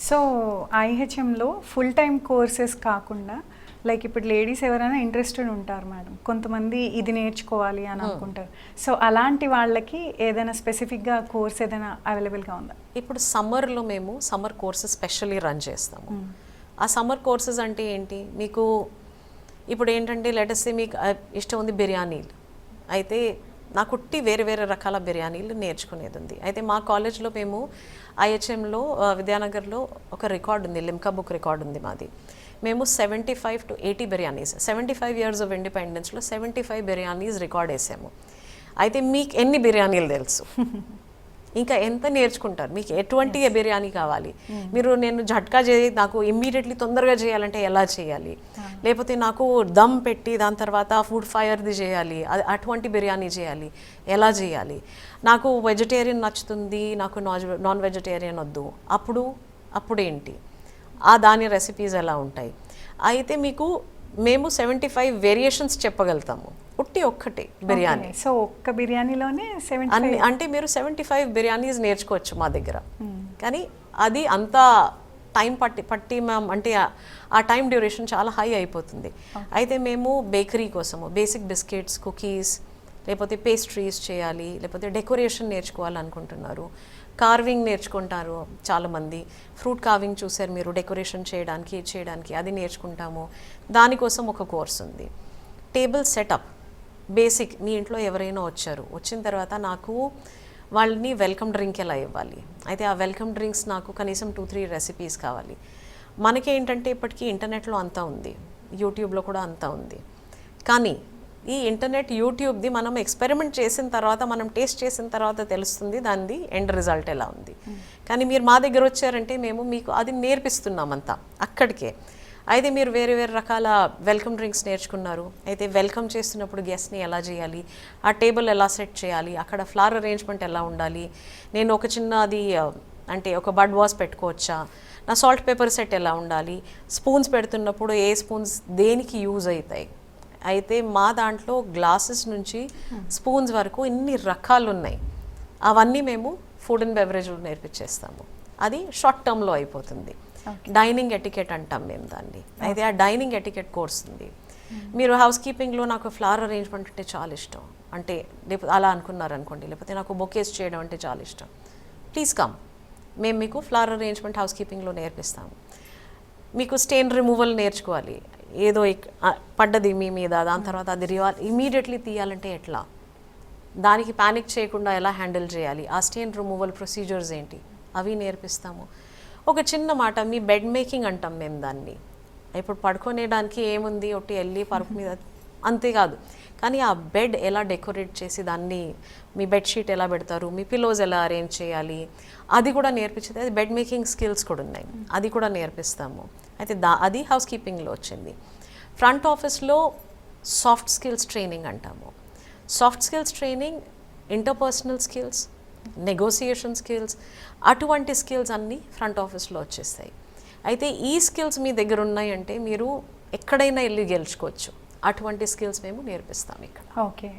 So ఐహెచ్ఎంలో full time courses కాకుండా like ఇప్పుడు ladies ఎవరైనా ఇంట్రెస్టెడ్ ఉంటారు మేడం, కొంతమంది ఇది నేర్చుకోవాలి అని అనుకుంటారు. సో అలాంటి వాళ్ళకి ఏదైనా స్పెసిఫిక్గా కోర్స్ ఏదైనా అవైలబుల్గా ఉందా? ఇప్పుడు సమ్మర్లో మేము సమ్మర్ కోర్సెస్ స్పెషల్లీ రన్ చేస్తాము. ఆ సమ్మర్ కోర్సెస్ అంటే ఏంటి, మీకు ఇప్పుడు ఏంటంటే లెటెస్ట్ మీకు ఇష్టం ఉంది బిర్యానీలు, అయితే నాకు వేరే వేరే రకాల బిర్యానీలు నేర్చుకునేది ఉంది. అయితే మా కాలేజ్లో మేము ఐహెచ్ఎంలో విద్యానగర్లో ఒక రికార్డ్ ఉంది, లిమ్కా బుక్ రికార్డ్ ఉంది మాది. మేము 75 to 80 బిర్యానీస్, 75 years ఆఫ్ ఇండిపెండెన్స్లో 75 బిర్యానీస్ రికార్డ్ వేసాము. అయితే మీకు ఎన్ని బిర్యానీలు తెలుసు, ఇంకా ఎంత నేర్చుకుంటారు, మీకు ఎటువంటి బిర్యానీ కావాలి, మీరు నేను జట్కా నాకు ఇమ్మీడియట్లీ తొందరగా చేయాలంటే ఎలా చేయాలి, లేకపోతే నాకు దమ్ పెట్టి దాని తర్వాత ఫుడ్ ఫైర్ది చేయాలి, అటువంటి బిర్యానీ చేయాలి, ఎలా చేయాలి, నాకు వెజిటేరియన్ నచ్చుతుంది, నాకు నాన్ వెజిటేరియన్ వద్దు, అప్పుడేంటి, దాని రెసిపీస్ ఎలా ఉంటాయి. అయితే మీకు మేము 75 వేరియేషన్స్ చెప్పగలుగుతాము, ఒక్కటే బిర్యానీ. సో ఒక్క బిర్యానీలోనే అన్ని అంటే మీరు 75 బిర్యానీస్ నేర్చుకోవచ్చు మా దగ్గర. కానీ అది అంత టైం పట్టి మ్యామ్ అంటే ఆ టైం డ్యూరేషన్ చాలా హై అయిపోతుంది. అయితే మేము బేకరీ కోసము బేసిక్ బిస్కెట్స్, కుకీస్, లేకపోతే పేస్ట్రీస్ చేయాలి, లేకపోతే డెకరేషన్ నేర్చుకోవాలనుకుంటున్నారు, కార్వింగ్ నేర్చుకుంటారు చాలామంది, ఫ్రూట్ కార్వింగ్ చూసారు మీరు, డెకరేషన్ చేయడానికి అది నేర్చుకుంటాము. దానికోసం ఒక కోర్స్ ఉంది. టేబుల్ సెటప్ బేసిక్, మీ ఇంట్లో ఎవరైనా వచ్చిన తర్వాత నాకు వాళ్ళని వెల్కమ్ డ్రింక్ ఎలా ఇవ్వాలి, అయితే ఆ వెల్కమ్ డ్రింక్స్ నాకు కనీసం 2-3 రెసిపీస్ కావాలి. మనకేంటంటే ఇప్పటికీ ఇంటర్నెట్లో అంతా ఉంది, యూట్యూబ్లో కూడా అంతా ఉంది. కానీ ఈ ఇంటర్నెట్ యూట్యూబ్ది మనం ఎక్స్పెరిమెంట్ చేసిన తర్వాత, మనం టేస్ట్ చేసిన తర్వాత తెలుస్తుంది దానిది ఎండ్ రిజల్ట్ ఎలా ఉంది. కానీ మీరు మా దగ్గర వచ్చారంటే మేము మీకు అది నేర్పిస్తున్నామంతా అక్కడికే. అయితే మీరు వేరే వేరే రకాల వెల్కమ్ డ్రింక్స్ నేర్చుకున్నారు, అయితే వెల్కమ్ చేస్తున్నప్పుడు గెస్ట్ని ఎలా చేయాలి, ఆ టేబుల్ ఎలా సెట్ చేయాలి, అక్కడ ఫ్లవర్ అరేంజ్మెంట్ ఎలా ఉండాలి, నేను ఒక చిన్నది అంటే ఒక బడ్ వాస్ పెట్టుకోవచ్చా, నా సాల్ట్ పేపర్ సెట్ ఎలా ఉండాలి, స్పూన్స్ పెడుతున్నప్పుడు ఏ స్పూన్స్ దేనికి యూజ్ అవుతాయి. అయితే మా దాంట్లో గ్లాసెస్ నుంచి స్పూన్స్ వరకు ఇన్ని రకాలు ఉన్నాయి, అవన్నీ మేము ఫుడ్ అండ్ బెవరేజ్లో నేర్పించేస్తాము. అది షార్ట్ టర్మ్లో అయిపోతుంది. డైనింగ్ ఎటికెట్ అంటాం మేము దాన్ని. అయితే ఆ డైనింగ్ ఎటికెట్ కోర్స్ ఉంది. మీరు హౌస్ కీపింగ్లో నాకు ఫ్లవర్ అరేంజ్మెంట్ అంటే చాలా ఇష్టం అంటే, లేకపోతే అలా అనుకున్నారనుకోండి, లేకపోతే నాకు బొకేస్ చేయడం అంటే చాలా ఇష్టం, ప్లీజ్ కమ్, మేము మీకు ఫ్లవర్ అరేంజ్మెంట్ హౌస్ కీపింగ్లో నేర్పిస్తాము. మీకు స్టెయిన్ రిమూవల్ నేర్చుకోవాలి, ఏదో పడ్డది మీ మీద, దాని తర్వాత అది ఇమీడియట్లీ తీయాలంటే ఎట్లా, దానికి ప్యానిక్ చేయకుండా ఎలా హ్యాండిల్ చేయాలి, ఆ స్టెయిన్ రిమూవల్ ప్రొసీజర్స్ ఏంటి, అవి నేర్పిస్తాము. ఒక చిన్న మాట, మీ బెడ్ మేకింగ్ అంటాం మేము దాన్ని. ఇప్పుడు పడుకునేడానికి ఏముంది, ఒకటి వెళ్ళి పరుపు మీద అంతేకాదు, కానీ ఆ బెడ్ ఎలా డెకరేట్ చేసి దాన్ని, మీ బెడ్షీట్ ఎలా పెడతారు, మీ పిల్లోస్ ఎలా అరేంజ్ చేయాలి, అది కూడా నేర్పించేది. అది బెడ్ మేకింగ్ స్కిల్స్ కూడా ఉన్నాయి, అది కూడా నేర్పిస్తాము. అయితే అది హౌస్ కీపింగ్లో వచ్చింది. ఫ్రంట్ ఆఫీస్లో సాఫ్ట్ స్కిల్స్ ట్రైనింగ్ అంటాము. Soft skills training, interpersonal skills, negotiation skills, అటువంటి స్కిల్స్ అన్నీ ఫ్రంట్ ఆఫీస్లో వచ్చేస్తాయి. అయితే ఈ స్కిల్స్ మీ దగ్గర ఉన్నాయంటే మీరు ఎక్కడైనా వెళ్ళి గెలుచుకోవచ్చు. అటువంటి స్కిల్స్ మేము నేర్పిస్తాం ఇక్కడ. ఓకే.